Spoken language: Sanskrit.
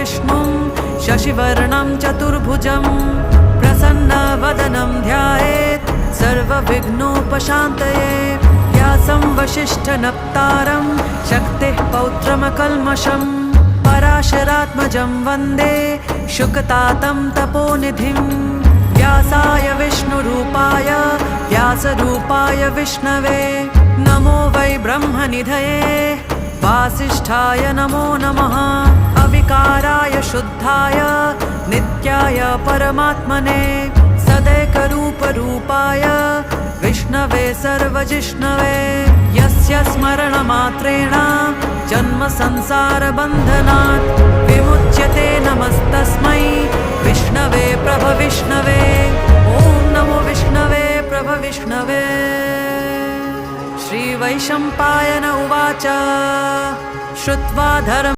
विष्णुं शशिवर्णं चतुर्भुजं प्रसन्नवदनं ध्यायेत् सर्वविघ्नोपशान्तये व्यासं वसिष्ठनप्तारं शक्तिः पौत्रमकल्मषम् पराशरात्मजं वन्दे शुकतातं तपोनिधिं व्यासाय विष्णुरूपाय व्यासरूपाय विष्णवे नमो वै ब्रह्मनिधये वासिष्ठाय नमो नमः अविकाराय शुद्धाय नित्याय परमात्मने सदैकरूपरूपाय विष्णवे सर्वजिष्णवे यस्य स्मरणमात्रेण जन्म संसारबन्धनात् विमुच्यते नमस्तस्मै विष्णवे प्रभविष्णवे ॐ नमो विष्णवे प्रभविष्णवे। श्रीवैशम्पायन उवाच श्रुत्वा धर्म